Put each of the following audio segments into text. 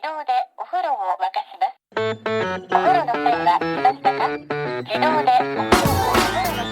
動でお風呂を沸かします。お風呂の際はしましたか？自動でお風呂を沸かします。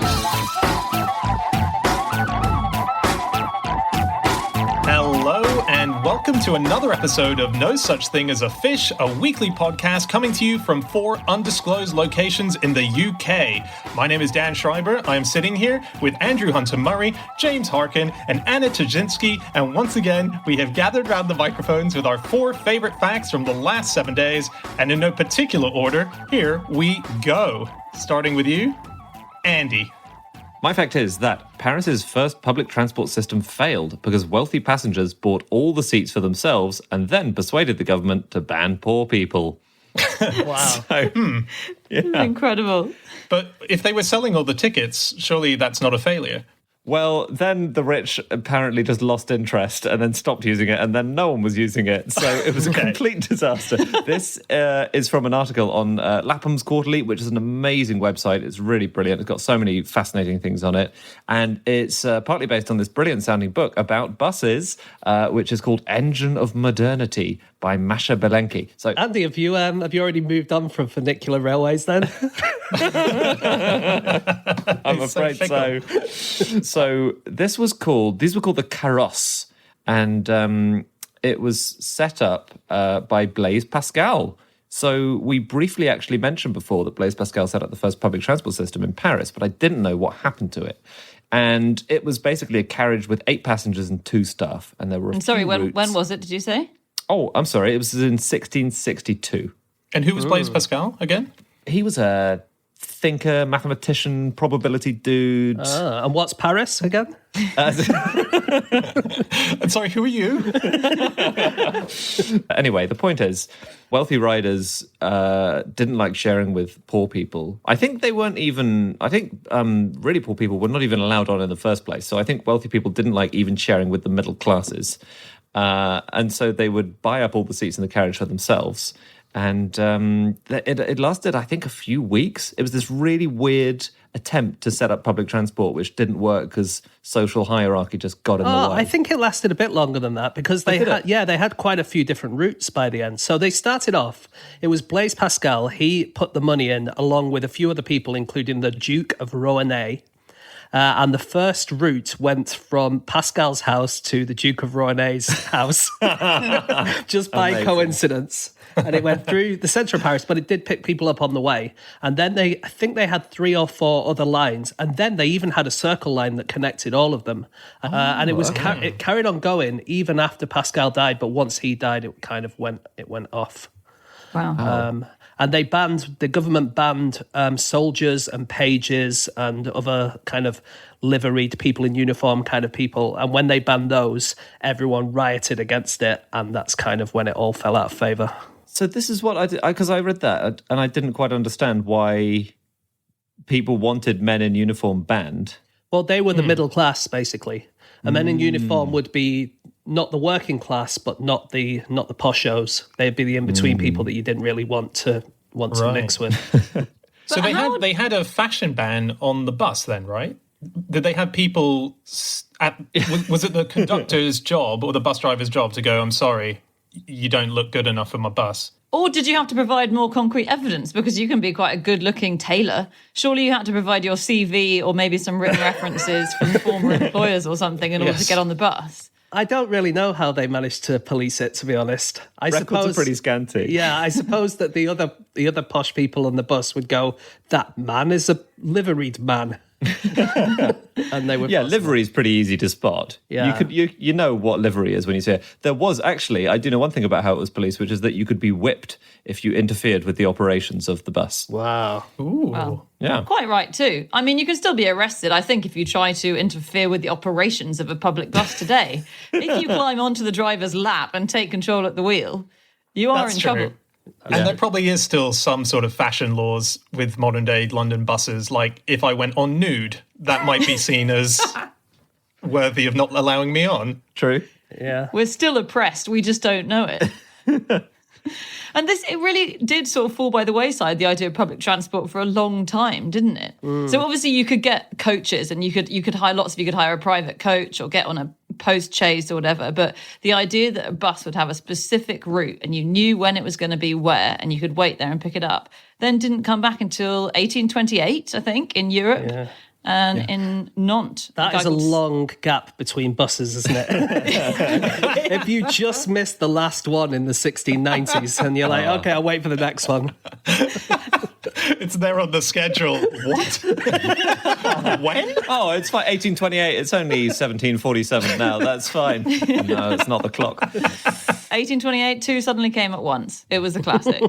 Hello and welcome to another episode of No Such Thing as a Fish, a weekly podcast coming to you from 4 undisclosed locations in the UK. My name is Dan Schreiber. I am sitting here with Andrew Hunter-Murray, James Harkin, and Anna Tajinski, and once again, we have gathered round the microphones with our 4 favorite facts from the last 7 days, and in no particular order, here we go. Starting with you, Andy. My fact is that Paris's first public transport system failed because wealthy passengers bought all the seats for themselves and then persuaded the government to ban poor people. Wow. So, yeah. Incredible. But if they were selling all the tickets, surely that's not a failure. Well, then the rich apparently just lost interest and then stopped using it, and then no one was using it. So it was a complete disaster. This is from an article on Lapham's Quarterly, which is an amazing website. It's really brilliant. It's got so many fascinating things on it. And it's partly based on this brilliant-sounding book about buses, which is called Engine of Modernity by Masha Belenki. So, Andy, have you already moved on from funicular railways then? I'm afraid so. So these were called the Carrosse, and it was set up by Blaise Pascal. So we briefly actually mentioned before that Blaise Pascal set up the first public transport system in Paris, but I didn't know what happened to it. And it was basically a carriage with 8 passengers and 2 staff, and there were. When was it? Did you say? Oh, I'm sorry. It was in 1662. And who was Blaise Pascal again? He was a thinker, mathematician, probability dude. And what's Paris again? Sorry, who are you? Anyway, the point is, wealthy riders didn't like sharing with poor people. I think they weren't even, really poor people were not even allowed on in the first place. So I think wealthy people didn't like even sharing with the middle classes. And so they would buy up all the seats in the carriage for themselves. And it lasted, I think, a few weeks. It was this really weird attempt to set up public transport, which didn't work because social hierarchy just got in the way. I think it lasted a bit longer than that because they had quite a few different routes by the end. So they started off, it was Blaise Pascal. He put the money in along with a few other people, including the Duke of Rouennais. And the first route went from Pascal's house to the Duke of Rouennais' house, just by coincidence. And it went through the centre of Paris, but it did pick people up on the way. And then I think they had 3 or 4 other lines. And then they even had a circle line that connected all of them. And it carried on going even after Pascal died. But once he died, it kind of went off. Wow. And the government banned soldiers and pages and other kind of liveried people in uniform kind of people. And when they banned those, everyone rioted against it. And that's kind of when it all fell out of favour. So this is what I did, because I read that and I didn't quite understand why people wanted men in uniform banned. Well, they were the middle class, basically. And men in uniform would be not the working class, but not the poshos. They'd be the in-between people that you didn't really want to mix with. So they had a fashion ban on the bus then, right? Did they have people was it the conductor's job or the bus driver's job to go, I'm sorry, you don't look good enough for my bus? Or did you have to provide more concrete evidence? Because you can be quite a good-looking tailor. Surely you had to provide your CV or maybe some written references from former employers or something in order to get on the bus. I don't really know how they managed to police it, to be honest. Records are pretty scanty. Yeah, I suppose that the other posh people on the bus would go, that man is a liveried man. And they would livery is pretty easy to spot. Yeah. You know what livery is when you see it. There was actually, I do know one thing about how it was policed, which is that you could be whipped if you interfered with the operations of the bus. Wow. Ooh. Wow. Yeah. Quite right too. I mean, you can still be arrested, I think, if you try to interfere with the operations of a public bus today. If you climb onto the driver's lap and take control at the wheel, you are in trouble. And there probably is still some sort of fashion laws with modern day London buses. Like if I went on nude, that might be seen as worthy of not allowing me on. True. Yeah. We're still oppressed. We just don't know it. And it really did sort of fall by the wayside, the idea of public transport, for a long time, didn't it? So obviously you could get coaches and you could hire a private coach or get on a post-chased or whatever, but the idea that a bus would have a specific route and you knew when it was going to be where and you could wait there and pick it up, then didn't come back until 1828, I think, in Europe. Yeah. And in Nantes. That is a long gap between buses, isn't it? If you just missed the last one in the 1690s and you're like, okay, I'll wait for the next one. It's there on the schedule. What? When? Oh, it's fine. 1828. It's only 1747 now. That's fine. No, it's not the clock. 1828, two suddenly came at once. It was a classic.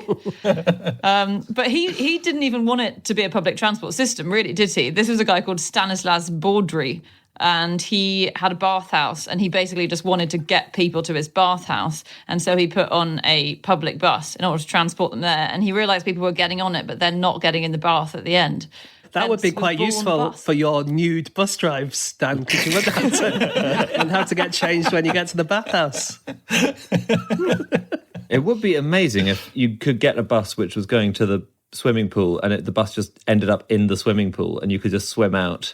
But he didn't even want it to be a public transport system, really, did he? This was a guy called Stanislas Baudry, and he had a bathhouse, and he basically just wanted to get people to his bathhouse. And so he put on a public bus in order to transport them there. And he realised people were getting on it, but they're not getting in the bath at the end. That would be quite useful for your nude bus drives, Dan, because you wouldn't have to and have to get changed when you get to the bathhouse. It would be amazing if you could get a bus which was going to the swimming pool and the bus just ended up in the swimming pool and you could just swim out.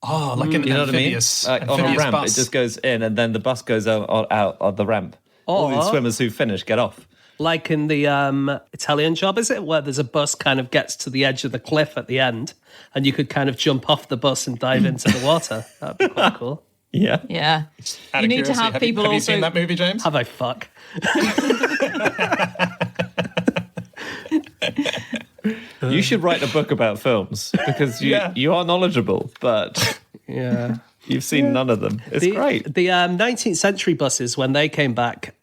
Oh, like an amphibious, on a ramp, bus. it just goes in and then the bus goes out on the ramp. All these swimmers who finish get off. Like in the Italian Job, is it? Where there's a bus kind of gets to the edge of the cliff at the end and you could kind of jump off the bus and dive into the water. That'd be quite cool. Yeah. Yeah. Out You of need to curiosity, have people have you also... seen that movie, James? Have I fuck? You should write a book about films because you are knowledgeable, but Yeah. you've seen none of them. It's great. The 19th century buses, when they came back,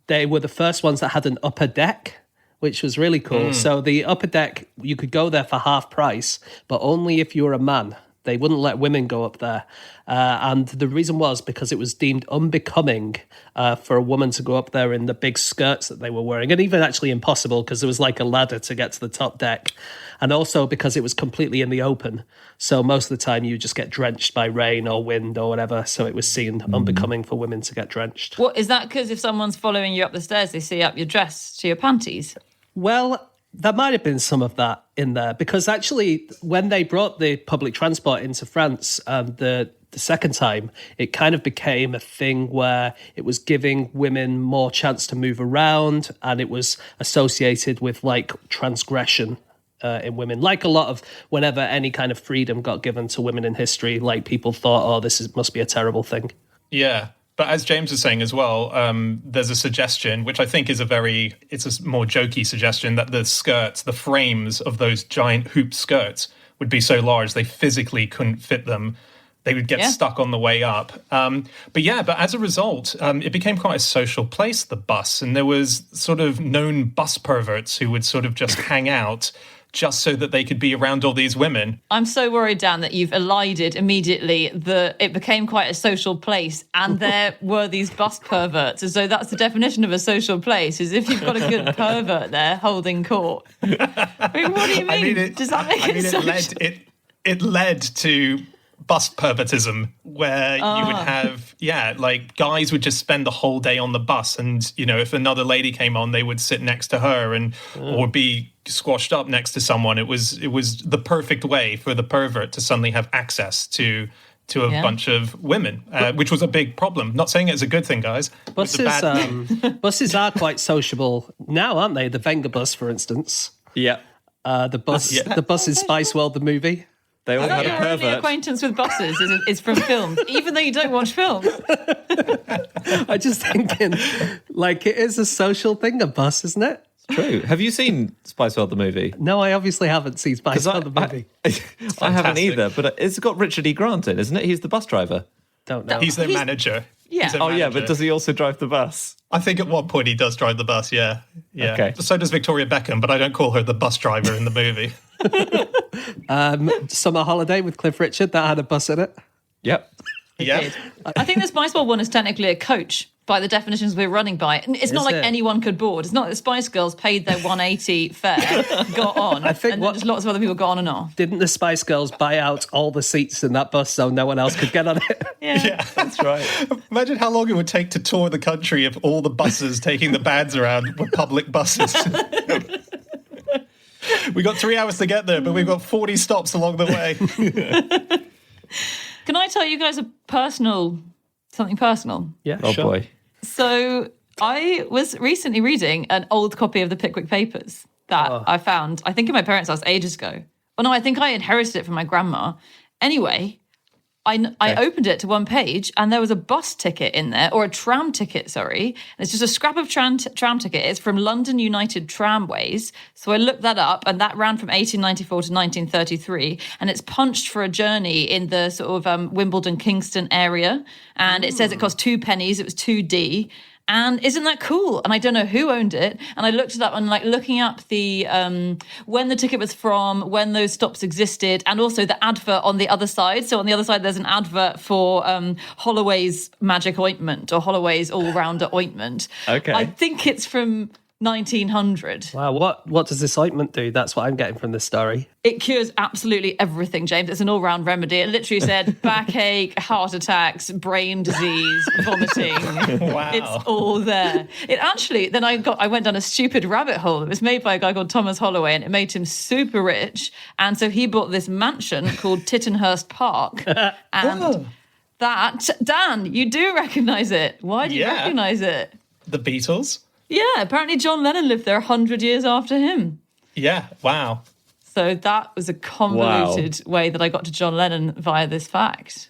they were the first ones that had an upper deck, which was really cool. So the upper deck, you could go there for half price, but only if you were a man. They wouldn't let women go up there. And the reason was because it was deemed unbecoming for a woman to go up there in the big skirts that they were wearing, and even actually impossible because there was like a ladder to get to the top deck. And also because it was completely in the open. So most of the time you just get drenched by rain or wind or whatever. So it was seen unbecoming for women to get drenched. What, is that because if someone's following you up the stairs, they see up your dress to your panties? Well, there might have been some of that in there because actually when they brought the public transport into France the second time, it kind of became a thing where it was giving women more chance to move around and it was associated with like transgression in women. Like a lot of whenever any kind of freedom got given to women in history, like people thought, oh, must be a terrible thing. Yeah. But as James was saying as well, there's a suggestion, which I think is it's a more jokey suggestion, that the skirts, the frames of those giant hoop skirts would be so large they physically couldn't fit them. They would get stuck on the way up. But as a result, it became quite a social place, the bus. And there was sort of known bus perverts who would sort of just hang out just so that they could be around all these women. I'm so worried, Dan, that you've elided immediately that it became quite a social place and there were these bus perverts. And so that's the definition of a social place, is if you've got a good pervert there holding court. I mean, what do you mean? Does that make it social? It led to bus pervertism, where you would have, like guys would just spend the whole day on the bus, and if another lady came on, they would sit next to her and or be squashed up next to someone. It was the perfect way for the pervert to suddenly have access to a bunch of women, which was a big problem. Not saying it's a good thing, guys. Buses are quite sociable now, aren't they? The Venga bus, for instance. Yeah. The bus in Spice World, the movie. They all had a Your only pervert. acquaintance with buses is from films, even though you don't watch films. I'm just thinking, like, it is a social thing, a bus, isn't it? True. Have you seen Spice World the movie? No, I obviously haven't seen Spice World the movie. I haven't either, but it's got Richard E. Grant in, isn't it? He's the bus driver. Don't know. He's their manager. Yeah. He's their Oh, yeah, manager. but does he also drive the bus? I think at one point he does drive the bus, yeah. Okay. So does Victoria Beckham, but I don't call her the bus driver in the movie. Summer Holiday with Cliff Richard, that had a bus in it. Yep. Yeah. I think the Spice World one is technically a coach by the definitions we're running by. And it's not like it? anyone could board. It's not that the Spice Girls paid their 180 fare, got on, I think and then just lots of other people got on and off. Didn't the Spice Girls buy out all the seats in that bus so no one else could get on it? Yeah, That's right. Imagine how long it would take to tour the country if all the buses taking the bands around were public buses. We got 3 hours to get there, but we've got 40 stops along the way. Can I tell you guys a personal Something personal. Yeah, Oh sure. boy. So I was recently reading an old copy of the Pickwick Papers that I found, I think in my parents' house ages ago. Oh no, I think I inherited it from my grandma. Anyway, I opened it to one page and there was a bus ticket in there, or a tram ticket, sorry. And it's just a scrap of tram ticket. It's from London United Tramways. So I looked that up and that ran from 1894 to 1933. And it's punched for a journey in the sort of Wimbledon, Kingston area. And it says it cost 2 pennies. It was 2D. And isn't that cool? And I don't know who owned it. And I looked it up and looking up the when the ticket was from, when those stops existed, and also the advert on the other side. So on the other side, there's an advert for Holloway's Magic Ointment or Holloway's All-Rounder Ointment. Okay. I think it's from 1900. Wow, what does this ointment do? That's what I'm getting from this story. It cures absolutely everything, James. It's an all-round remedy. It literally said backache, heart attacks, brain disease, vomiting. Wow. It's all there. It actually, then I went down a stupid rabbit hole. It was made by a guy called Thomas Holloway and it made him super rich. And so he bought this mansion called Tittenhurst Park. And that, Dan, you do recognise it. Why do you Yeah. recognise it? The Beatles? Yeah, apparently John Lennon lived there 100 years after him. Yeah, wow. So that was a convoluted way that I got to John Lennon via this fact.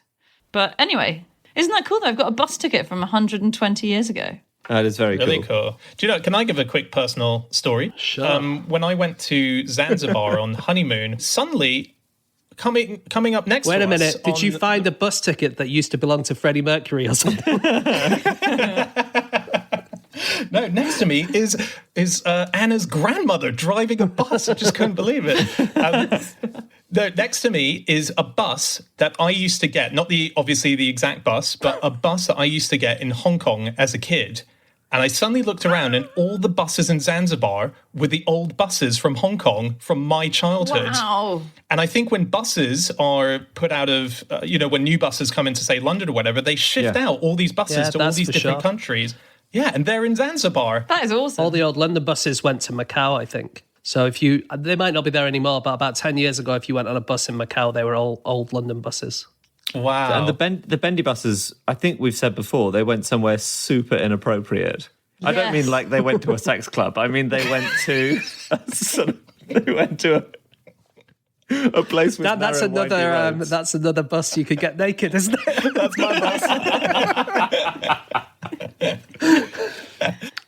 But anyway, isn't that cool that I've got a bus ticket from 120 years ago? That is very Really cool. cool. Do you know, can I give a quick personal story? Sure. When I went to Zanzibar on honeymoon, suddenly coming up next Wait to a minute. us Did you on- find a bus ticket that used to belong to Freddie Mercury or something? No, next to me is Anna's grandmother driving a bus. I just couldn't believe it. No, next to me is a bus that I used to get, not obviously the exact bus, but a bus that I used to get in Hong Kong as a kid. And I suddenly looked around and all the buses in Zanzibar were the old buses from Hong Kong from my childhood. Wow. And I think when buses are put out of, when new buses come into, say, London or whatever, they shift out all these buses Yeah, to all that's these for different sure. countries. Yeah, and they're in Zanzibar. That is awesome. All the old London buses went to Macau, I think. So they might not be there anymore, but about 10 years ago, if you went on a bus in Macau, they were all old London buses. Wow. And the bendy buses, I think we've said before, they went somewhere super inappropriate. I don't Yes. mean like they went to a sex club. I mean they went to a place with That's narrow, windy roads. that's another bus you could get naked, isn't it? That's my bus.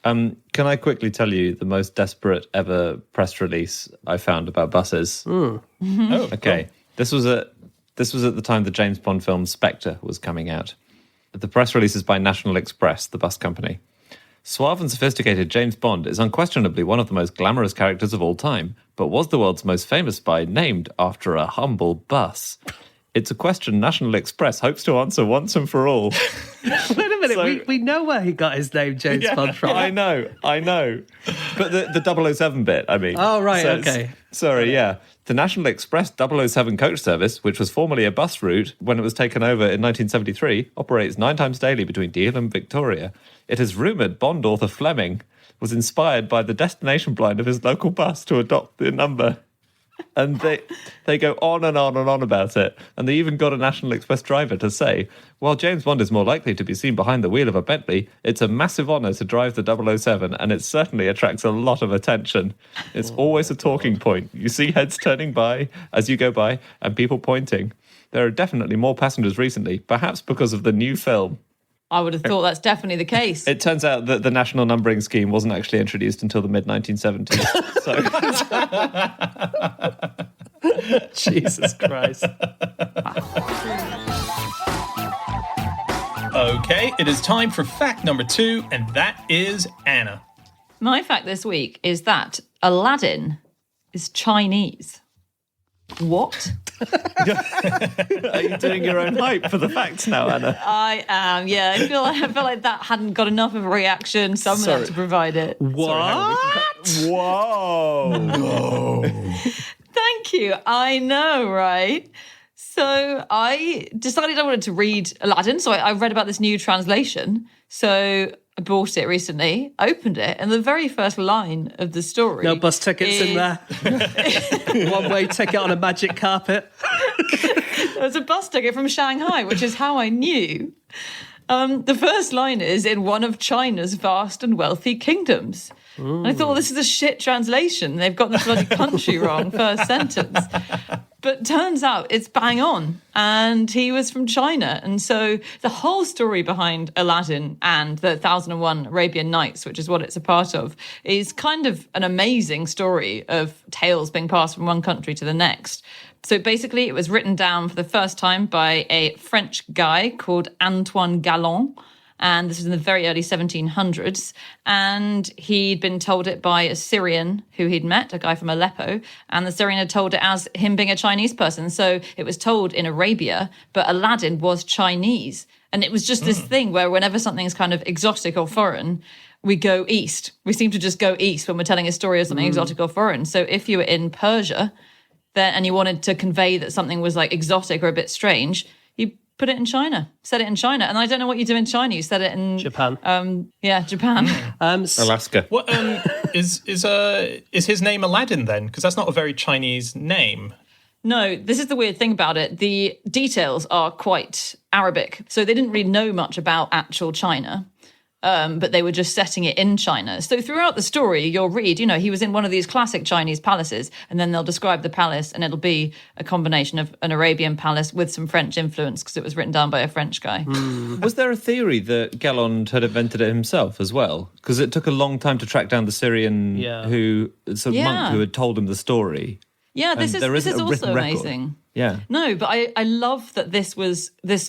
Can I quickly tell you the most desperate ever press release I found about buses? Oh, Okay, cool. this was at the time the James Bond film Spectre was coming out. The press release is by National Express, the bus company. Suave and sophisticated James Bond is unquestionably one of the most glamorous characters of all time, but was the world's most famous spy named after a humble bus? It's a question National Express hopes to answer once and for all. Wait a minute, we know where he got his name, James Bond, from. I know. But the 007 bit, I mean. Oh, right, it's- okay. Sorry, yeah. The National Express 007 coach service, which was formerly a bus route when it was taken over in 1973, operates 9 times daily between Deal and Victoria. It is rumoured Bond author Fleming was inspired by the destination blind of his local bus to adopt the number. And they go on and on and on about it. And they even got a National Express driver to say, while James Bond is more likely to be seen behind the wheel of a Bentley, it's a massive honour to drive the 007, and it certainly attracts a lot of attention. It's always a talking point. You see heads turning by as you go by, and people pointing. There are definitely more passengers recently, perhaps because of the new film. I would have thought that's definitely the case. It turns out that the national numbering scheme wasn't actually introduced until the mid-1970s. So Jesus Christ. Okay, it is time for fact number 2, and that is Anna. My fact this week is that Aladdin is Chinese. What? are you doing your own hype for the facts now, Anna? I am, yeah. I feel like that hadn't got enough of a reaction. Someone had to provide it. Whoa! Thank you. I know, right? So I decided I wanted to read Aladdin. So I read about this new translation. So I bought it recently, opened it, and the very first line of the story. No bus tickets in is- there. One-way ticket on a magic carpet. There was a bus ticket from Shanghai, which is how I knew. The first line is in one of China's vast and wealthy kingdoms. And I thought, well, this is a shit translation. They've got the bloody country wrong, first sentence. But turns out it's bang on. And he was from China. And so the whole story behind Aladdin and the 1001 Arabian Nights, which is what it's a part of, is kind of an amazing story of tales being passed from one country to the next. So basically, it was written down for the first time by a French guy called Antoine Galland. And this was in the very early 1700s. And he'd been told it by a Syrian who he'd met, a guy from Aleppo. And the Syrian had told it as him being a Chinese person. So it was told in Arabia, but Aladdin was Chinese. And it was just this thing where whenever something's kind of exotic or foreign, we go east. We seem to just go east when we're telling a story of something exotic or foreign. So if you were in Persia and you wanted to convey that something was like exotic or a bit strange, you put it in China, said it in China. And I don't know what you do in China. You said it in Japan. Japan. Alaska. What is his name Aladdin then? Because that's not a very Chinese name. No, this is the weird thing about it. The details are quite Arabic. So they didn't really know much about actual China. But they were just setting it in China. So throughout the story, you'll read, he was in one of these classic Chinese palaces, and then they'll describe the palace, and it'll be a combination of an Arabian palace with some French influence, because it was written down by a French guy. Was there a theory that Galland had invented it himself as well? Because it took a long time to track down the Syrian monk who had told him the story. Yeah, this is also amazing. Yeah. No, but I love that this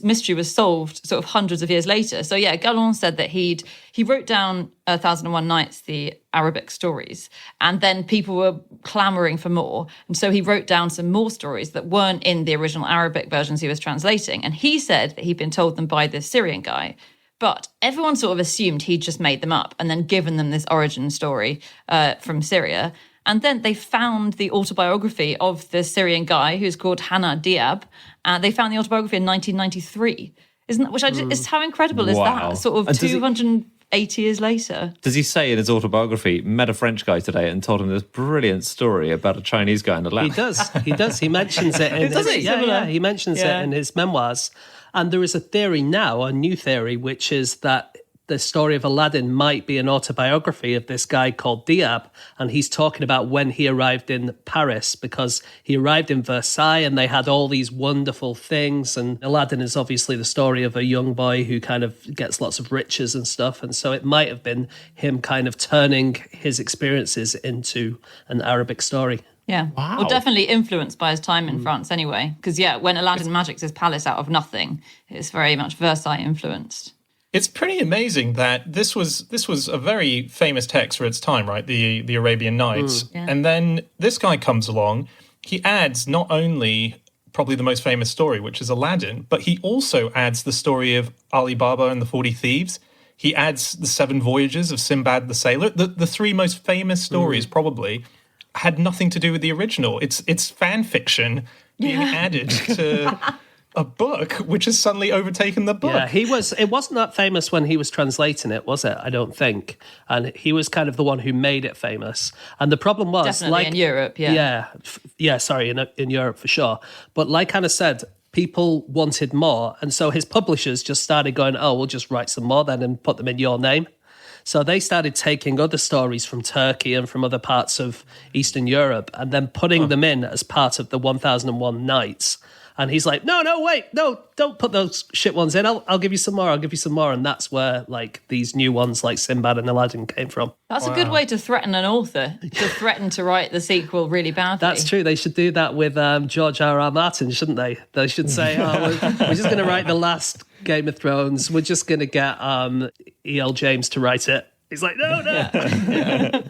mystery was solved sort of hundreds of years later. So yeah, Galland said that he wrote down 1001 Nights, the Arabic stories, and then people were clamoring for more. And so he wrote down some more stories that weren't in the original Arabic versions he was translating. And he said that he'd been told them by this Syrian guy. But everyone sort of assumed he'd just made them up and then given them this origin story from Syria. And then they found the autobiography of the Syrian guy who's called Hannah Diab. And they found the autobiography in 1993. How incredible is that? Sort of 280 years later. Does he say in his autobiography, met a French guy today and told him this brilliant story about a Chinese guy in Atlanta? He does. He mentions it. He mentions it in his memoirs. And there is a theory now, a new theory, which is that the story of Aladdin might be an autobiography of this guy called Diab, and he's talking about when he arrived in Paris, because he arrived in Versailles and they had all these wonderful things, and Aladdin is obviously the story of a young boy who kind of gets lots of riches and stuff, and so it might have been him kind of turning his experiences into an Arabic story. Yeah, wow. Well, definitely influenced by his time in France anyway, because when Aladdin magics his palace out of nothing, it's very much Versailles influenced. It's pretty amazing that this was a very famous text for its time, right? The Arabian Nights. Yeah. And then this guy comes along. He adds not only probably the most famous story, which is Aladdin, but he also adds the story of Ali Baba and the 40 Thieves. He adds the 7 Voyages of Sinbad the Sailor. The 3 most famous stories probably had nothing to do with the original. It's fan fiction being added to a book which has suddenly overtaken the book. Yeah, it wasn't that famous when he was translating it, was it? I don't think. And he was kind of the one who made it famous. And the problem was... Definitely in Europe, yeah. In Europe for sure. But like Hannah said, people wanted more. And so his publishers just started going, we'll just write some more then and put them in your name. So they started taking other stories from Turkey and from other parts of Eastern Europe and then putting them in as part of the 1001 Nights. And he's like, no, wait, no, don't put those shit ones in. I'll give you some more. And that's where these new ones like Sinbad and Aladdin came from. That's a good way to threaten an author, to threaten to write the sequel really badly. That's true. They should do that with George R.R. Martin, shouldn't they? They should say, we're just going to write the last Game of Thrones. We're just going to get E.L. James to write it. He's like, no. Yeah.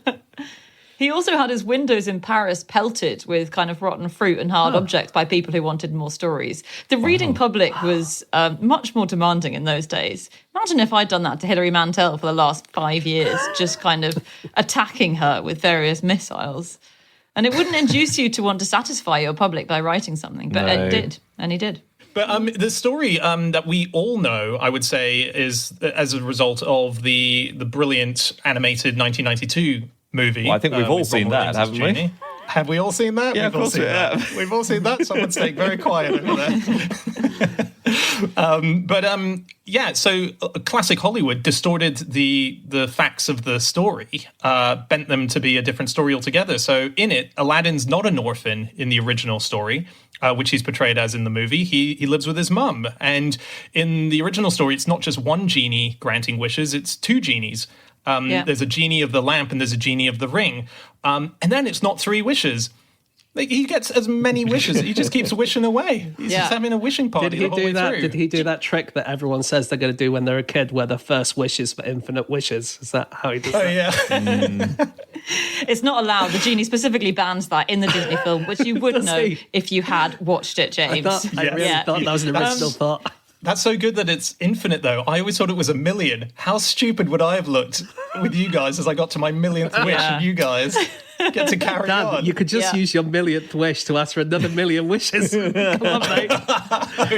He also had his windows in Paris pelted with kind of rotten fruit and hard objects by people who wanted more stories. The reading public was much more demanding in those days. Imagine if I'd done that to Hilary Mantel for the last 5 years, just kind of attacking her with various missiles. And it wouldn't induce you to want to satisfy your public by writing something, but it did, and he did. But the story that we all know, I would say, is as a result of the brilliant animated 1992 movie. Well, I think we've all seen that, haven't we? Have we all seen that? Yeah, of course we have. We've all seen that. Someone staying very quiet over there. So classic Hollywood distorted the facts of the story, bent them to be a different story altogether. So in it, Aladdin's not an orphan in the original story, which he's portrayed as in the movie. He lives with his mum. And in the original story, it's not just one genie granting wishes, it's two genies. There's a genie of the lamp and there's a genie of the ring. And then it's not three wishes. Like, he gets as many wishes. He just keeps wishing away. He's just having a wishing party the whole way through. Did he do that trick that everyone says they're going to do when they're a kid, where the first wish is for infinite wishes? Is that how he does that? Yeah. It's not allowed. The genie specifically bans that in the Disney film, which you would know if you had watched it, James. I really thought that was an original thought. That's so good that it's infinite, though. I always thought it was 1,000,000. How stupid would I have looked with you guys as I got to my 1,000,000th wish, and you guys get to carry on? You could just use your 1,000,000th wish to ask for another 1,000,000 wishes. Come on, mate.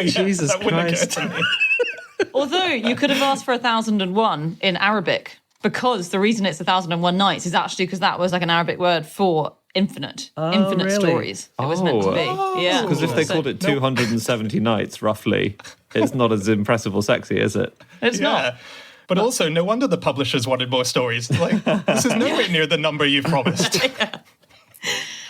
Jesus Christ. Although you could have asked for 1,001 in Arabic, because the reason it's 1,001 nights is actually because that was like an Arabic word for infinite really? stories. It was meant to be. Yeah. Because if they called it 270 nights, roughly, it's not as impressive or sexy, is it? It's not. But also, no wonder the publishers wanted more stories. Like, this is nowhere near the number you promised.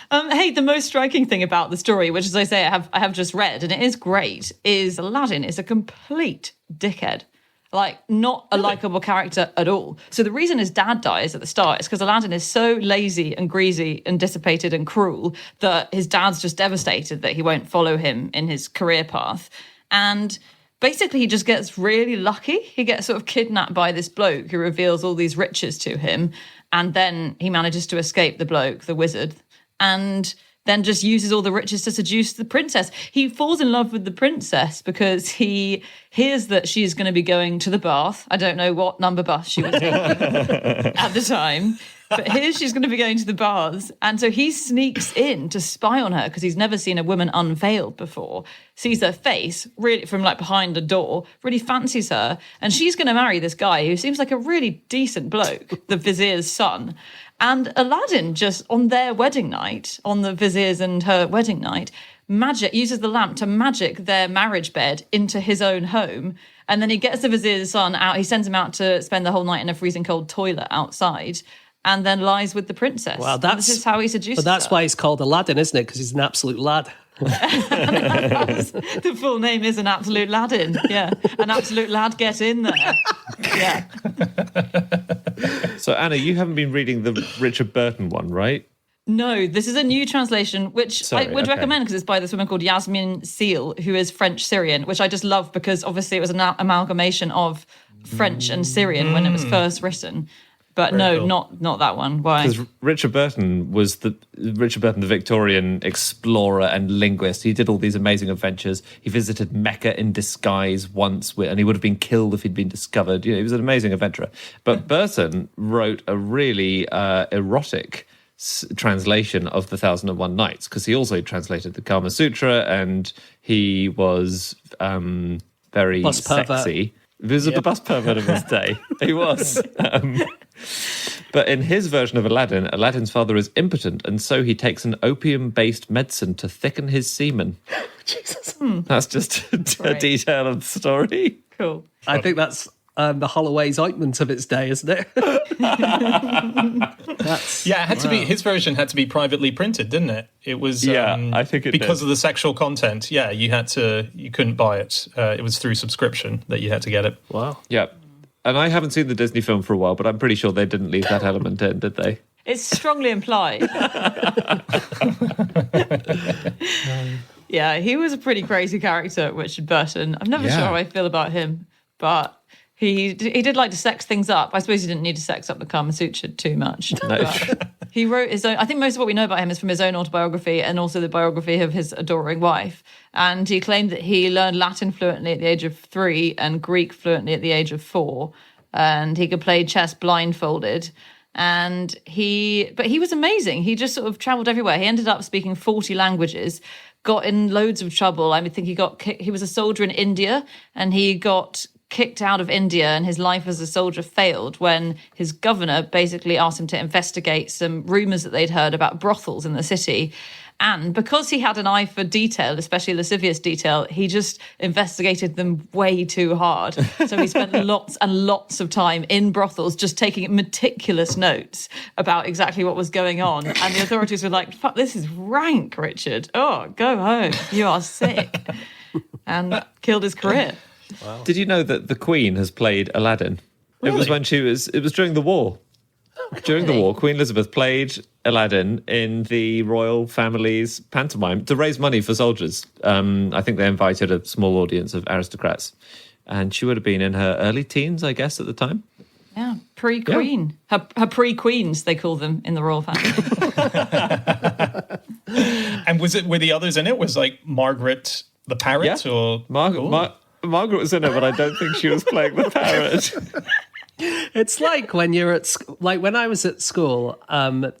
Hey, the most striking thing about the story, which, as I say, I have just read, and it is great, is Aladdin is a complete dickhead. Like, not a likable character at all. So the reason his dad dies at the start is because Aladdin is so lazy and greasy and dissipated and cruel that his dad's just devastated that he won't follow him in his career path. And basically, he just gets really lucky. He gets sort of kidnapped by this bloke who reveals all these riches to him. And then he manages to escape the bloke, the wizard, and then just uses all the riches to seduce the princess. He falls in love with the princess because he hears that she's going to be going to the bath. I don't know what number bus she was taking at the time, but here she's going to be going to the baths. And so he sneaks in to spy on her because he's never seen a woman unveiled before, sees her face really from like behind a door, really fancies her. And she's going to marry this guy who seems like a really decent bloke, the vizier's son. And Aladdin just on their wedding night, on the vizier's and her wedding night, uses the lamp to magic their marriage bed into his own home. And then he gets the vizier's son out. He sends him out to spend the whole night in a freezing cold toilet outside, and then lies with the princess. Wow, this is how he seduces But that's her. why he's called Aladdin, isn't it? Because he's an absolute lad. The full name is An Absolute Laddin. Yeah, An Absolute Lad, get in there. Yeah. So, Anna, you haven't been reading the Richard Burton one, right? No, this is a new translation, which I would recommend because it's by this woman called Yasmin Seal, who is French-Syrian, which I just love because obviously it was an amalgamation of French and Syrian when it was first written. But Very no, cool. not that one. Why? Because Richard Burton, the Victorian explorer and linguist. He did all these amazing adventures. He visited Mecca in disguise once, and he would have been killed if he'd been discovered. You know, he was an amazing adventurer. But Burton wrote a really erotic translation of The 1,001 Nights because he also translated the Kama Sutra, and he was very Bus pervert. sexy. This is the bus pervert of his day. He was. But in his version of Aladdin, Aladdin's father is impotent, and so he takes an opium-based medicine to thicken his semen. Jesus. That's just a Right. detail of the story. Cool. I think that's the Holloway's ointment of its day, isn't it? Yeah, it had to be. His version had to be privately printed, didn't it? It was. I think it because did. of the sexual content. Yeah, you couldn't buy it. It was through subscription that you had to get it. Wow. Yeah. And I haven't seen the Disney film for a while, but I'm pretty sure they didn't leave that element in, did they? It's strongly implied. Yeah, he was a pretty crazy character, Richard Burton. I'm never sure how I feel about him, but he did like to sex things up. I suppose he didn't need to sex up the Kama Sutra too much. No. But he wrote his own. I think most of what we know about him is from his own autobiography and also the biography of his adoring wife. And he claimed that he learned Latin fluently at the age of 3 and Greek fluently at the age of 4. And he could play chess blindfolded. But he was amazing. He just sort of traveled everywhere. He ended up speaking 40 languages, got in loads of trouble. I think he was a soldier in India, and he got kicked out of India, and his life as a soldier failed when his governor basically asked him to investigate some rumours that they'd heard about brothels in the city. And because he had an eye for detail, especially lascivious detail, he just investigated them way too hard. So he spent lots and lots of time in brothels just taking meticulous notes about exactly what was going on. And the authorities were like, fuck, this is rank, Richard. Oh, go home. You are sick. And killed his career. Wow. Did you know that the Queen has played Aladdin? Really? It was during the war. During the war, Queen Elizabeth played Aladdin in the royal family's pantomime to raise money for soldiers. I think they invited a small audience of aristocrats. And she would have been in her early teens, I guess, at the time. Yeah, pre-Queen. Yeah. Her pre-Queens, they call them in the royal family. And were the others in it? Was like Margaret the parrot? Yeah. Or Margaret was in it, but I don't think she was playing the parrot. It's like when you're like when I was at school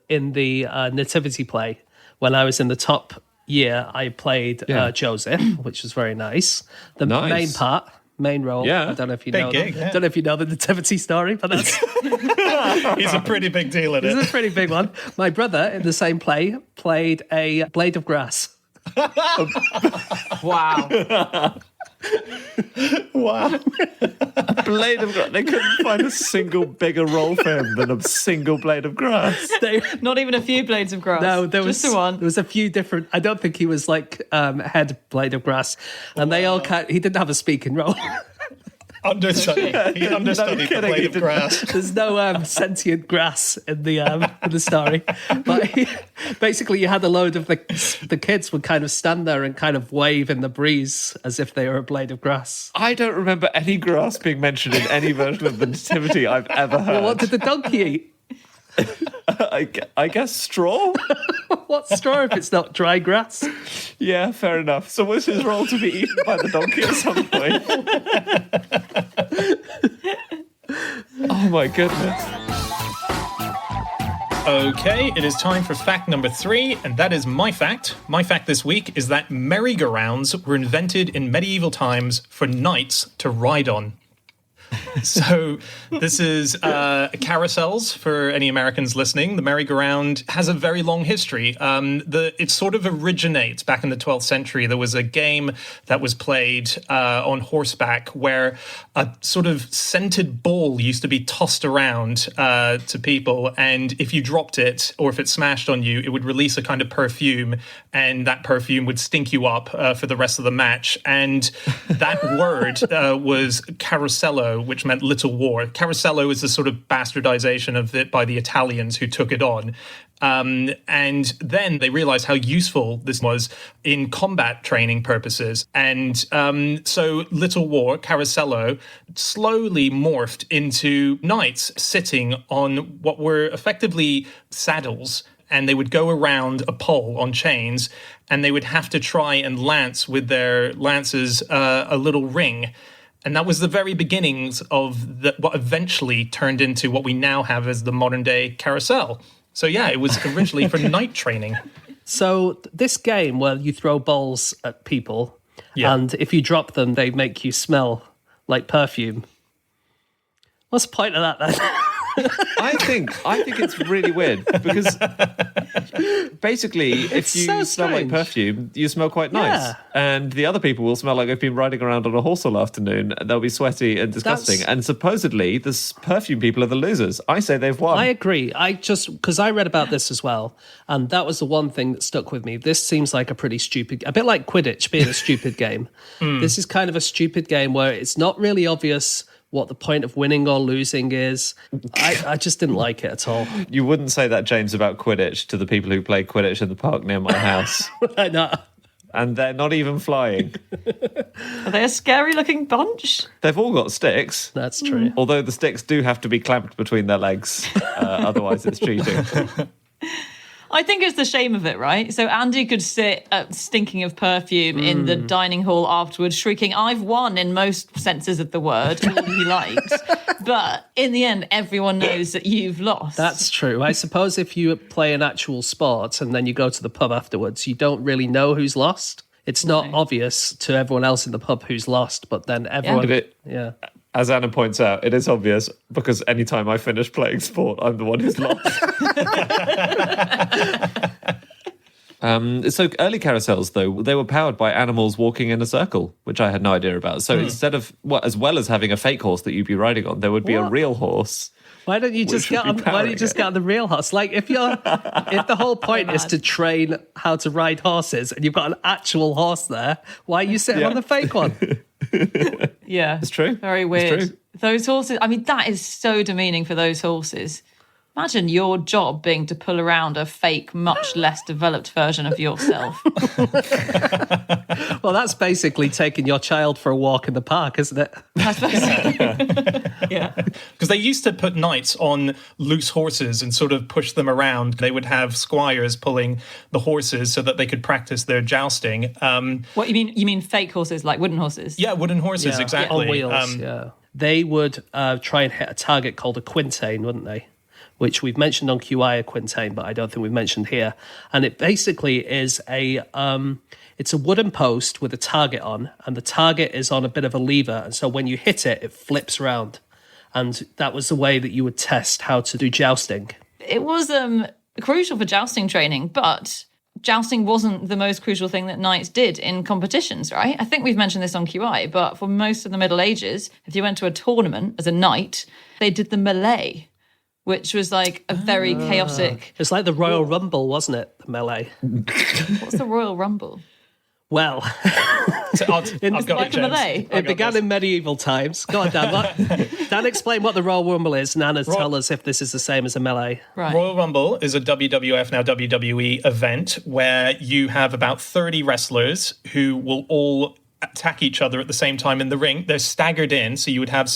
in the nativity play. When I was in the top year, I played Joseph, which was very nice. The main role. Yeah, I don't know if you big know. Gig, yeah. Don't know if you know the nativity story, but that's he's a pretty big deal in it. It's a pretty big one. My brother in the same play played a blade of grass. Wow. Wow. Blade of grass. They couldn't find a single bigger role for him than a single blade of grass. Not even a few blades of grass. No, just the one. There was a few different. I don't think he was like head blade of grass, and they all. He didn't have a speaking role. Understudy. He understudied the blade of grass. There's no sentient grass in the story, but basically you had a load of the kids would kind of stand there and kind of wave in the breeze as if they were a blade of grass. I don't remember any grass being mentioned in any version of the nativity I've ever heard. Well, what did the donkey eat? I guess straw? What's straw if it's not dry grass? Yeah, fair enough. So was his role to be eaten by the donkey at some point? Oh my goodness. Okay, it is time for fact number 3, and that is my fact. My fact this week is that merry-go-rounds were invented in medieval times for knights to ride on. So this is carousels for any Americans listening. The merry-go-round has a very long history. It sort of originates back in the 12th century. There was a game that was played on horseback where a sort of scented ball used to be tossed around to people. And if you dropped it or if it smashed on you, it would release a kind of perfume, and that perfume would stink you up for the rest of the match. And that word was carosello, which meant little war. Carosello is the sort of bastardization of it by the Italians who took it on. And then they realized how useful this was in combat training purposes. And so Little War, Carosello, slowly morphed into knights sitting on what were effectively saddles. And they would go around a pole on chains, and they would have to try and lance with their lances a little ring. And that was the very beginnings of what eventually turned into what we now have as the modern-day carousel. So, yeah, it was originally for night training. So this game where you throw balls at people, and if you drop them, they make you smell like perfume. What's the point of that, then? I think it's really weird because basically if you smell like perfume, you smell quite nice. Yeah. And the other people will smell like they've been riding around on a horse all afternoon, and they'll be sweaty and disgusting. And supposedly the perfume people are the losers. I say they've won. I agree. Because I read about this as well, and that was the one thing that stuck with me. This seems like a pretty stupid, a bit like Quidditch being a stupid game. This is kind of a stupid game where it's not really obvious what the point of winning or losing is. I just didn't like it at all. You wouldn't say that, James, about Quidditch to the people who play Quidditch in the park near my house. I know. And they're not even flying. Are they a scary-looking bunch? They've all got sticks. That's true. Although the sticks do have to be clamped between their legs. Otherwise it's cheating. I think it's the shame of it, right? So Andy could sit stinking of perfume in the dining hall afterwards, shrieking, "I've won," in most senses of the word, all he likes. But in the end, everyone knows that you've lost. That's true. I suppose if you play an actual sport and then you go to the pub afterwards, you don't really know who's lost. It's not obvious to everyone else in the pub who's lost, but then everyone... Yeah. As Anna points out, it is obvious because anytime I finish playing sport, I'm the one who's lost. So early carousels, though, they were powered by animals walking in a circle, which I had no idea about. So instead of, as well as having a fake horse that you'd be riding on, there would be a real horse. Why don't you just get on? Why don't you just get on the real horse? Like if the whole point is to train how to ride horses, and you've got an actual horse there, why are you sitting on the fake one? Yeah, It's true. Very weird. It's true. Those horses. I mean, that is so demeaning for those horses. Imagine your job being to pull around a fake, much less developed version of yourself. Well, that's basically taking your child for a walk in the park, isn't it? I suppose. Yeah. Because they used to put knights on loose horses and sort of push them around. They would have squires pulling the horses so that they could practice their jousting. What you mean? You mean fake horses, like wooden horses? Yeah, wooden horses, Yeah, exactly. on wheels. They would try and hit a target called a quintain, wouldn't they? Which we've mentioned on QI, a quintain, but I don't think we've mentioned here. And it basically is it's a wooden post with a target on, and the target is on a bit of a lever. And so when you hit it, it flips around. And that was the way that you would test how to do jousting. It was crucial for jousting training, but jousting wasn't the most crucial thing that knights did in competitions, right? I think we've mentioned this on QI, but for most of the Middle Ages, if you went to a tournament as a knight, they did the melee, which was like a very chaotic... It's like the Royal Rumble, wasn't it? The melee. What's the Royal Rumble? Well, So I've got like it, a James. melee. I it got began this. in medieval times. Go on, Dan. Dan, explain what the Royal Rumble is. Nana, tell us if this is the same as a melee. Right. Royal Rumble is a WWF, now WWE event where you have about 30 wrestlers who will all attack each other at the same time in the ring. They're staggered in, so you would have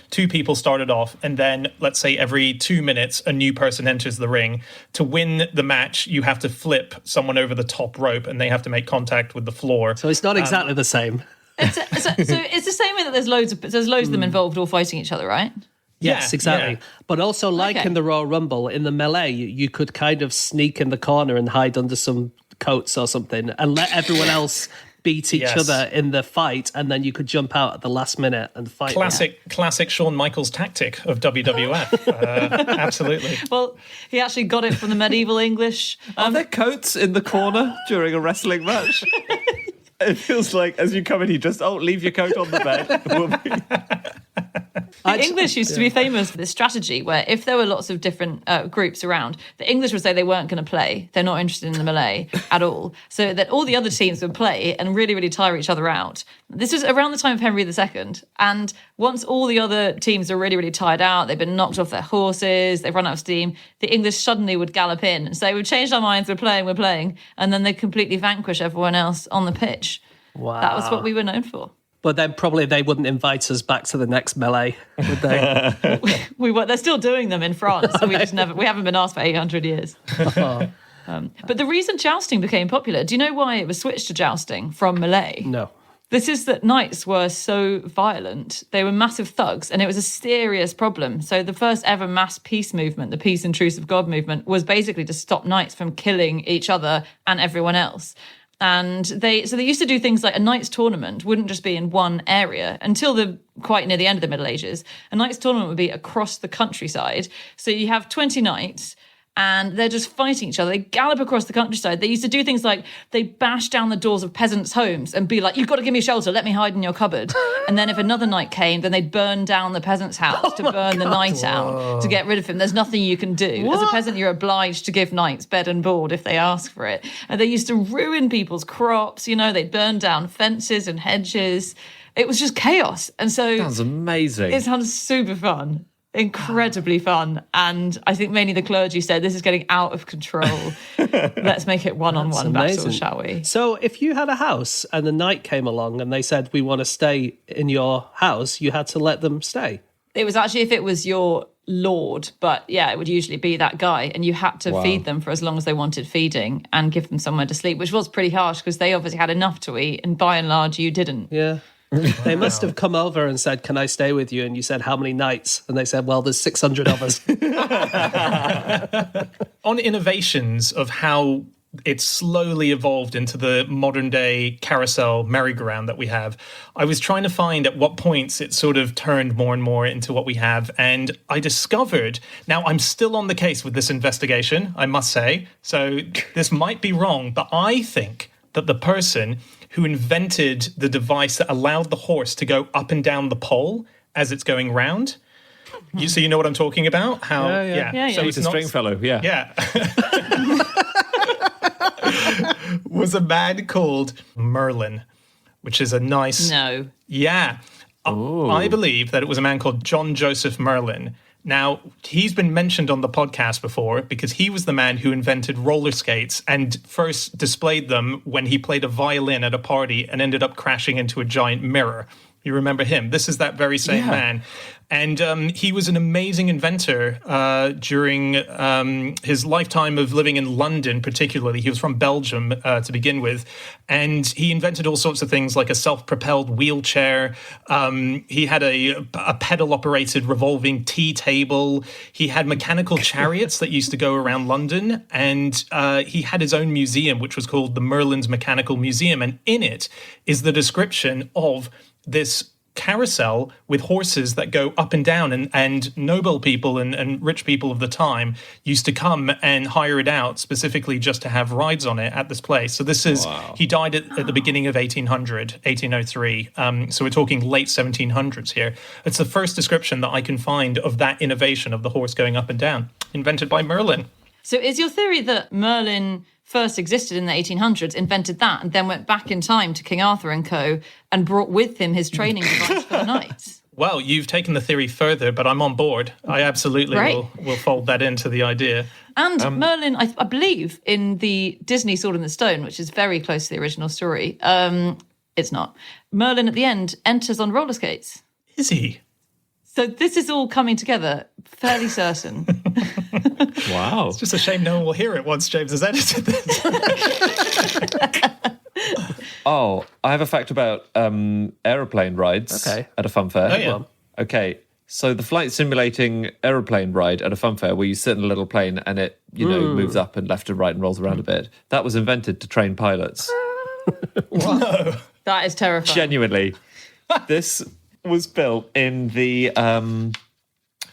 two people started off, and then, let's say, every 2 minutes, a new person enters the ring. To win the match, you have to flip someone over the top rope, and they have to make contact with the floor. So it's not exactly the same. So it's the same way that there's loads of them involved all fighting each other, right? Yes, Yeah, exactly. yeah. But also, like Okay. in the Royal Rumble, in the melee, you could kind of sneak in the corner and hide under some coats or something and let everyone else beat each Yes. other in the fight, and then you could jump out at the last minute and fight. Classic Shawn Michaels tactic of WWF. Absolutely. Well, he actually got it from the medieval English. Are there coats in the corner during a wrestling match? It feels like as you come in, you just, leave your coat on the bed. We'll be- The English used to be famous for this strategy where if there were lots of different groups around, the English would say they weren't going to play. They're not interested in the melee at all. So that all the other teams would play and really, really tire each other out. This was around the time of Henry II. And once all the other teams are really, really tired out, they've been knocked off their horses, they've run out of steam, the English suddenly would gallop in and say, we've changed our minds, we're playing. And then they'd completely vanquish everyone else on the pitch. Wow. That was what we were known for. But then probably they wouldn't invite us back to the next melee, would they? They're still doing them in France. So we haven't been asked for 800 years. But the reason jousting became popular, do you know why it was switched to jousting from melee? No. This is that knights were so violent. They were massive thugs, and it was a serious problem. So the first ever mass peace movement, the Peace and Truce of God movement, was basically to stop knights from killing each other and everyone else. And they used to do things like a knight's tournament wouldn't just be in one area until quite near the end of the Middle Ages. A knight's tournament would be across the countryside. So you have 20 knights and they're just fighting each other. They gallop across the countryside. They used to do things like they bash down the doors of peasants' homes and be like, you've got to give me shelter, let me hide in your cupboard. And then if another knight came, then they'd burn down the peasant's house to burn the knight out, to get rid of him. There's nothing you can do. As a peasant, you're obliged to give knights bed and board if they ask for it. And they used to ruin people's crops, they'd burn down fences and hedges. It was just chaos. And so Sounds amazing. it sounds super fun. Incredibly fun. And I think mainly the clergy said, this is getting out of control. Let's make it one-on-one battle, shall we? So if you had a house and a knight came along and they said, we want to stay in your house, you had to let them stay. It was actually if it was your lord, but yeah, it would usually be that guy. And you had to feed them for as long as they wanted feeding and give them somewhere to sleep, which was pretty harsh because they obviously had enough to eat. And by and large, you didn't. Yeah. They must have come over and said, can I stay with you? And you said, how many nights? And they said, well, there's 600 of us. On innovations of how it slowly evolved into the modern day carousel merry-go-round that we have. I was trying to find at what points it sort of turned more and more into what we have. And I discovered, now I'm still on the case with this investigation, I must say. So this might be wrong, but I think that the person who invented the device that allowed the horse to go up and down the pole as it's going round. So you know what I'm talking about? How? Yeah. So He's a Stringfellow, yeah. Yeah. Was a man called Merlin, which is a nice... No. Yeah. I believe that it was a man called John Joseph Merlin. Now, he's been mentioned on the podcast before because he was the man who invented roller skates and first displayed them when he played a violin at a party and ended up crashing into a giant mirror. You remember him? This is that very same man. And he was an amazing inventor during his lifetime of living in London, particularly. He was from Belgium to begin with. And he invented all sorts of things like a self-propelled wheelchair. He had a pedal-operated revolving tea table. He had mechanical chariots that used to go around London. And he had his own museum, which was called the Merlin's Mechanical Museum. And in it is the description of this carousel with horses that go up and down, and noble people and rich people of the time used to come and hire it out specifically just to have rides on it at this place. So this is, he died at the beginning of 1803. So we're talking late 1700s here. It's the first description that I can find of that innovation of the horse going up and down, invented by Merlin. So is your theory that Merlin first existed in the 1800s, invented that, and then went back in time to King Arthur and co. and brought with him his training device for the knights? Well, you've taken the theory further, but I'm on board. I absolutely will fold that into the idea. And Merlin, I believe, in the Disney Sword in the Stone, which is very close to the original story, it's not. Merlin, at the end, enters on roller skates. Is he? So this is all coming together, fairly certain. Wow. It's just a shame no one will hear it once James has edited this. Oh, I have a fact about aeroplane rides at a fun fair. Oh, yeah. Okay, so the flight simulating aeroplane ride at a fun fair where you sit in a little plane and it, moves up and left and right and rolls around a bit, that was invented to train pilots. Whoa. That is terrifying. Genuinely. This was built in the early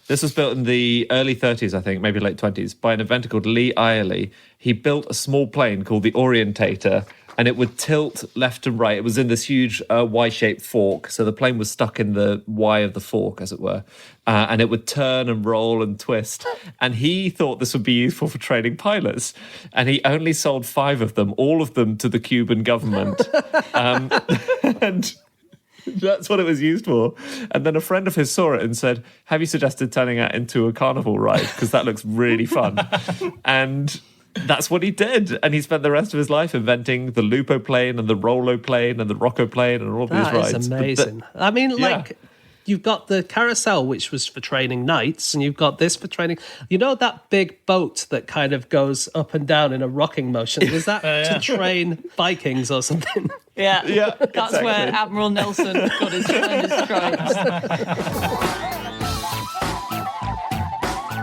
30s, I think, maybe late 20s, by an inventor called Lee Irely. He built a small plane called the Orientator, and it would tilt left and right. It was in this huge Y-shaped fork, so the plane was stuck in the Y of the fork, as it were, and it would turn and roll and twist. And he thought this would be useful for training pilots, and he only sold 5 of them, all of them to the Cuban government. And that's what it was used for. And then a friend of his saw it and said, have you suggested turning that into a carnival ride? Because that looks really fun. And that's what he did. And he spent the rest of his life inventing the Lupo plane and the Rollo plane and the Rocco plane and all these rides. That is amazing. I mean, you've got the carousel, which was for training knights, and you've got this for training... You know that big boat that kind of goes up and down in a rocking motion? Was that to train Vikings or something? Yeah, that's exactly. where Admiral Nelson got his stripes.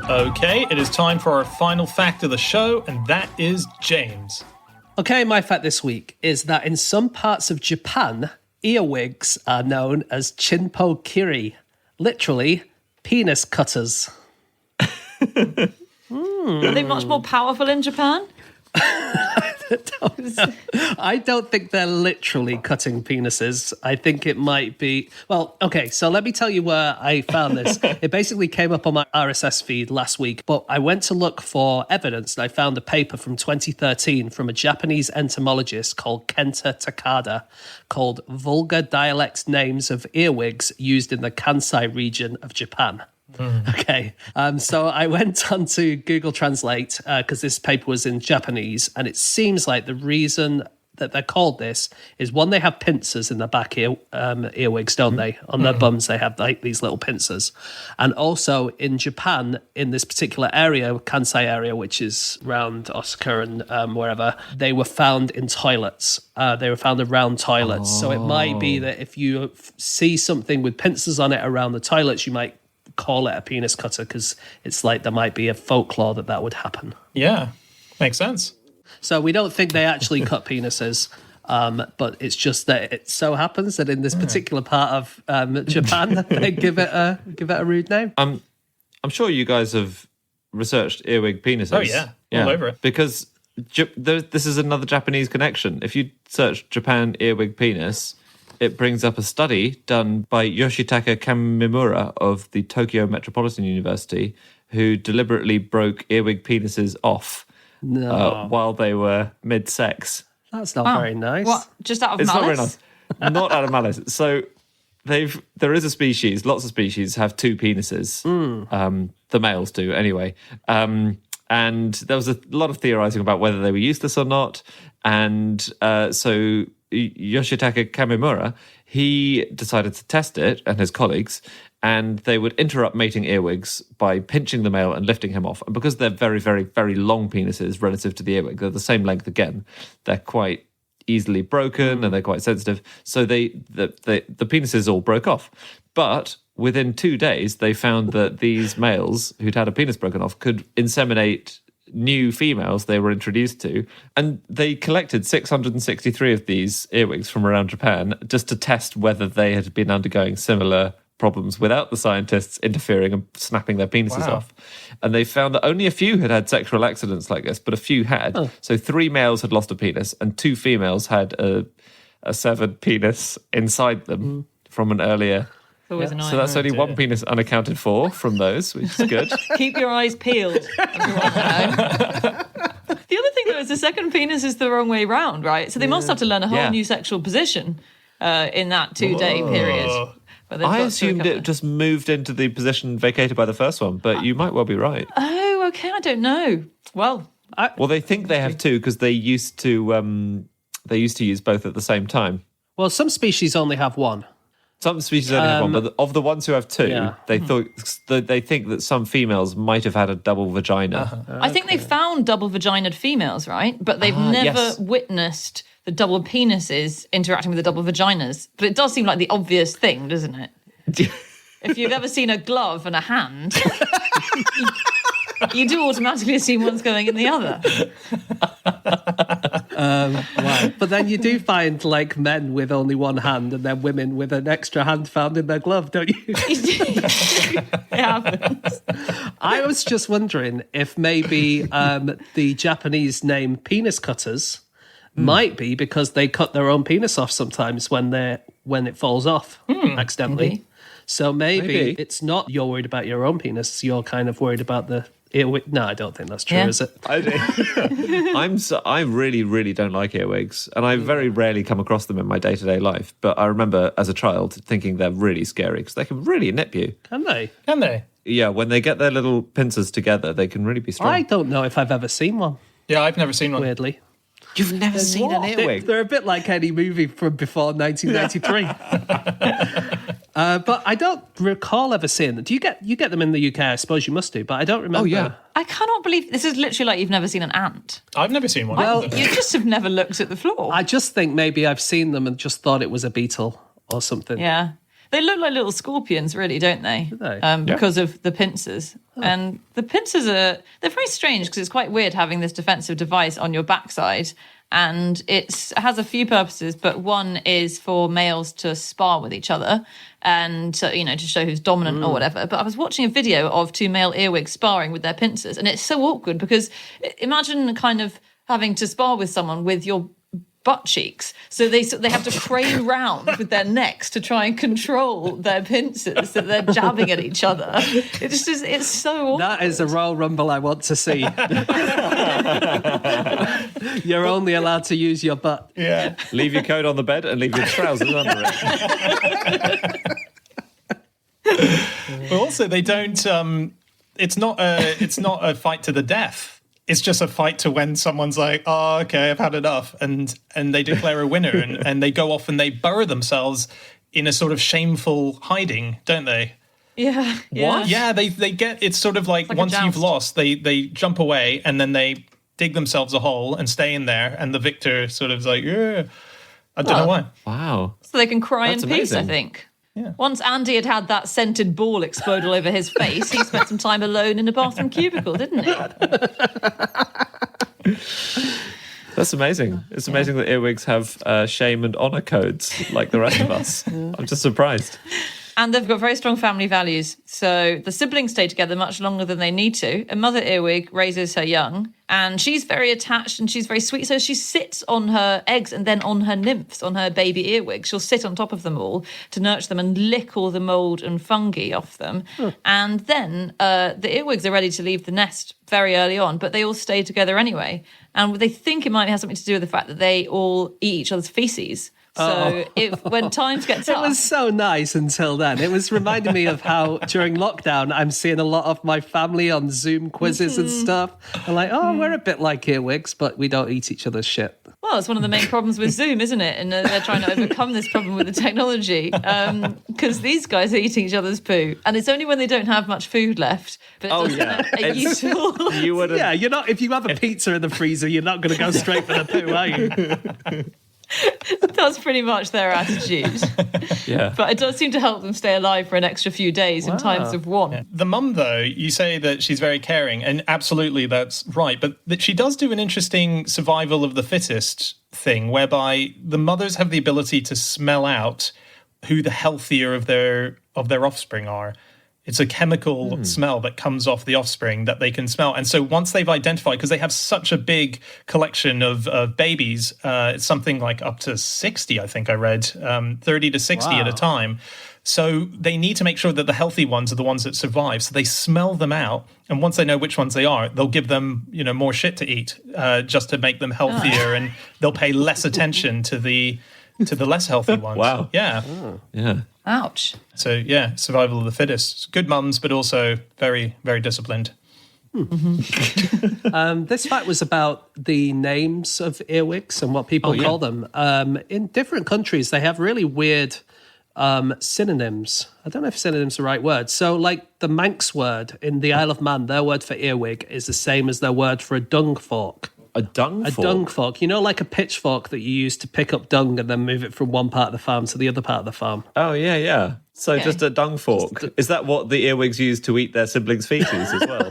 Okay, it is time for our final fact of the show, and that is James. Okay, my fact this week is that in some parts of Japan, earwigs are known as chinpo kiri, literally penis cutters. Are they much more powerful in Japan? I don't think they're literally cutting penises. I think it might be... Well, okay, so let me tell you where I found this. It basically came up on my RSS feed last week, but I went to look for evidence and I found a paper from 2013 from a Japanese entomologist called Kenta Takada called Vulgar Dialect Names of Earwigs Used in the Kansai region of Japan. Okay, so I went on to Google Translate because this paper was in Japanese, and it seems like the reason that they're called this is, one, they have pincers in their back earwigs, don't they? On their bums, they have like these little pincers. And also in Japan, in this particular area, Kansai area, which is around Osaka and wherever, they were found in toilets. They were found around toilets. So it might be that if you see something with pincers on it around the toilets, you might call it a penis cutter because it's like there might be a folklore that would happen. Yeah, makes sense. So we don't think they actually cut penises. But it's just that it so happens that in this particular part of Japan, that they give it a rude name. I'm sure you guys have researched earwig penises. Oh, yeah. All over it. Because this is another Japanese connection. If you search Japan earwig penis, it brings up a study done by Yoshitaka Kamimura of the Tokyo Metropolitan University, who deliberately broke earwig penises off while they were mid-sex. That's not very nice. What? Just out of It's malice? not very nice. Not out of malice. So there is a species, lots of species have two penises. The males do anyway. And there was a lot of theorizing about whether they were useless or not. And so Yoshitaka Kamimura, he decided to test it, and his colleagues, and they would interrupt mating earwigs by pinching the male and lifting him off. And because they're very, very, very long penises relative to the earwig, they're the same length again, they're quite easily broken and they're quite sensitive. So the penises all broke off. But within 2 days, they found that these males who'd had a penis broken off could inseminate new females they were introduced to. And they collected 663 of these earwigs from around Japan just to test whether they had been undergoing similar problems without the scientists interfering and snapping their penises off. And they found that only a few had had sexual accidents like this, but a few had. So 3 males had lost a penis and 2 females had a severed penis inside them from an earlier. Always annoying. So that's only one penis unaccounted for from those, which is good. Keep your eyes peeled. Everyone at home. The other thing, though, is the second penis is the wrong way round, right? So they must have to learn a whole new sexual position in that 2-day period. I assumed it just moved into the position vacated by the first one, but you might well be right. Oh, okay. I don't know. Well, They think they have 2 because they used to use both at the same time. Well, some species only have 1. Some species only have 1, but of the ones who have 2, they think that some females might have had a double vagina. I think they found double vaginaed females, right? But they've never witnessed the double penises interacting with the double vaginas. But it does seem like the obvious thing, doesn't it? If you've ever seen a glove and a hand, you do automatically assume one's going in the other. Wow. But then you do find like men with only one hand and then women with an extra hand found in their glove, don't you? It happens. I was just wondering if maybe the Japanese name penis cutters might be because they cut their own penis off sometimes when it falls off accidentally. Maybe. So maybe it's not you're worried about your own penis, you're kind of worried about the earwig. No, I don't think that's true, is it? I really, really don't like earwigs, and I very rarely come across them in my day-to-day life. But I remember as a child thinking they're really scary because they can really nip you. Can they? Can they? Yeah, when they get their little pincers together, they can really be strong. I don't know if I've ever seen one, Yeah, I've never seen one. weirdly. You've never seen an earwig? They're a bit like any movie from before 1993. But I don't recall ever seeing them. Do you get them in the UK? I suppose you must do, but I don't remember. Oh, yeah. I cannot believe this is literally like you've never seen an ant. I've never seen one. Well, either. You just have never looked at the floor. I just think maybe I've seen them and just thought it was a beetle or something. Yeah. They look like little scorpions, really, don't they? Do they? Because of the pincers. And the pincers they're very strange because it's quite weird having this defensive device on your backside. And it has a few purposes, but one is for males to spar with each other and, to show who's dominant or whatever. But I was watching a video of 2 male earwigs sparring with their pincers, and it's so awkward because imagine kind of having to spar with someone with your butt cheeks. So they have to crane round with their necks to try and control their pincers that they're jabbing at each other. It's so awkward. That is a Royal Rumble I want to see. You're only allowed to use your butt. Yeah. Leave your coat on the bed and leave your trousers under it. But also, they don't. It's not a fight to the death. It's just a fight to when someone's like, oh, okay, I've had enough. And they declare a winner and they go off and they bury themselves in a sort of shameful hiding, don't they? Yeah. What? Yeah, they get, it's sort of like a once you've joust. lost, they jump away and then they dig themselves a hole and stay in there. And the victor sort of is like, yeah, I don't know why. Wow. So they can cry That's in peace, I amazing. think. Yeah. Once Andy had that scented ball explode all over his face, he spent some time alone in a bathroom cubicle, didn't he? That's amazing. It's amazing that earwigs have shame and honor codes like the rest of us. I'm just surprised. And they've got very strong family values. So the siblings stay together much longer than they need to. And Mother Earwig raises her young. And she's very attached and she's very sweet. So she sits on her eggs and then on her nymphs, on her baby earwigs. She'll sit on top of them all to nurture them and lick all the mould and fungi off them. And then the earwigs are ready to leave the nest very early on, but they all stay together anyway. And they think it might have something to do with the fact that they all eat each other's feces. So when times get tough... It was so nice until then. It was reminding me of how during lockdown I'm seeing a lot of my family on Zoom quizzes and stuff. I'm like, we're a bit like earwigs, but we don't eat each other's shit. Well, it's one of the main problems with Zoom, isn't it? And they're trying to overcome this problem with the technology because these guys are eating each other's poo. And it's only when they don't have much food left. But a useful... You wouldn't... Yeah, you're not. If you have a pizza in the freezer, you're not going to go straight for the poo, are you? That's pretty much their attitude. Yeah. But it does seem to help them stay alive for an extra few days in times of want. Yeah. The mum, though, you say that she's very caring, and absolutely that's right, but that she does do an interesting survival of the fittest thing, whereby the mothers have the ability to smell out who the healthier of their offspring are. It's a chemical smell that comes off the offspring that they can smell. And so once they've identified, because they have such a big collection of babies, it's something like up to 60, I think I read, 30 to 60 at a time. So they need to make sure that the healthy ones are the ones that survive. So they smell them out. And once they know which ones they are, they'll give them, more shit to eat just to make them healthier. And they'll pay less attention to the less healthy ones. Wow. Yeah. Yeah. Ouch. So, yeah, survival of the fittest. Good mums, but also very, very disciplined. This fact was about the names of earwigs and what people call them. In different countries, they have really weird synonyms. I don't know if synonyms are the right word. So, like the Manx word in the Isle of Man, their word for earwig is the same as their word for a dung fork. A dung fork? A dung fork. You know, like a pitchfork that you use to pick up dung and then move it from one part of the farm to the other part of the farm. Oh, yeah. So just a dung fork. Is that what the earwigs use to eat their siblings' feces as well?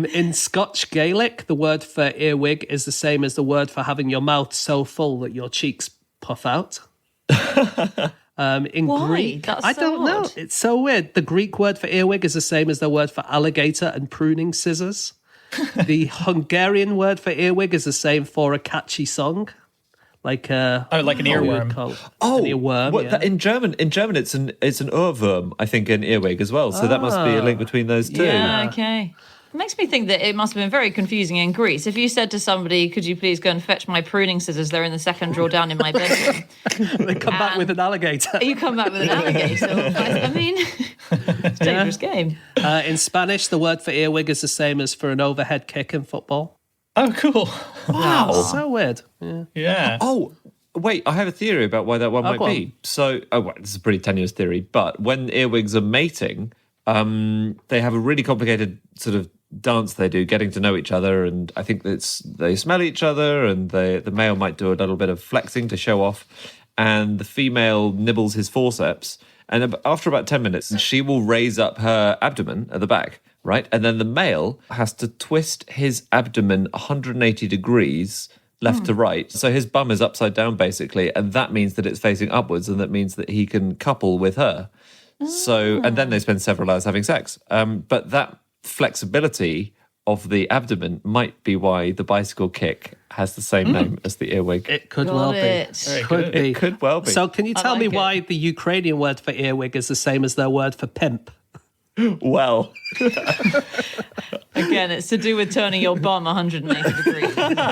In Scotch Gaelic, the word for earwig is the same as the word for having your mouth so full that your cheeks puff out. In Why? Greek, That's I don't know. odd. It's so weird. The Greek word for earwig is the same as the word for alligator and pruning scissors. The Hungarian word for earwig is the same for a catchy song, like like an earworm. An earworm. Yeah. In German, it's an Ohrwurm, I think, in earwig as well. So that must be a link between those two. Yeah, okay. It makes me think that it must have been very confusing in Greece. If you said to somebody, could you please go and fetch my pruning scissors? They're in the second drawer down in my bedroom. They come back with an alligator. You come back with an alligator. I mean, it's a dangerous game. In Spanish, the word for earwig is the same as for an overhead kick in football. Oh, cool. Wow. So weird. Yeah. Oh, wait, I have a theory about why that one might be. So, this is a pretty tenuous theory, but when earwigs are mating, they have a really complicated sort of dance they do, getting to know each other, and I think they smell each other, and the male might do a little bit of flexing to show off, and the female nibbles his forceps, and after about 10 minutes, she will raise up her abdomen at the back, right? And then the male has to twist his abdomen 180 degrees left to right. So his bum is upside down, basically, and that means that it's facing upwards, and that means that he can couple with her. So, and then they spend several hours having sex. But that flexibility of the abdomen might be why the bicycle kick has the same name as the earwig. It could Got well it. be. It could well be. So can you tell me like it. why the Ukrainian word for earwig is the same as their word for pimp? Well, Again, it's to do with turning your bum 180 degrees. Isn't it?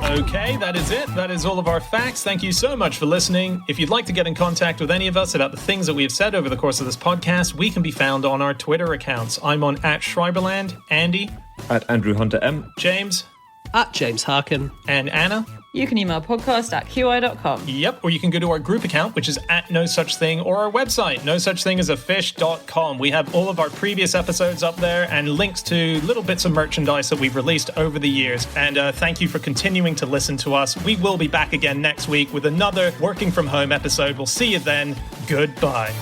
Okay, that is it. That is all of our facts. Thank you so much for listening. If you'd like to get in contact with any of us about the things that we have said over the course of this podcast, we can be found on our Twitter accounts. I'm on @Schreiberland, Andy, at Andrew Hunter M. James, At James Harkin. and Anna. You can email podcast@qi.com. Yep, or you can go to our group account, which is @NoSuchThing, or our website, nosuchthingasafish.com. We have all of our previous episodes up there and links to little bits of merchandise that we've released over the years. And thank you for continuing to listen to us. We will be back again next week with another working from home episode. We'll see you then. Goodbye.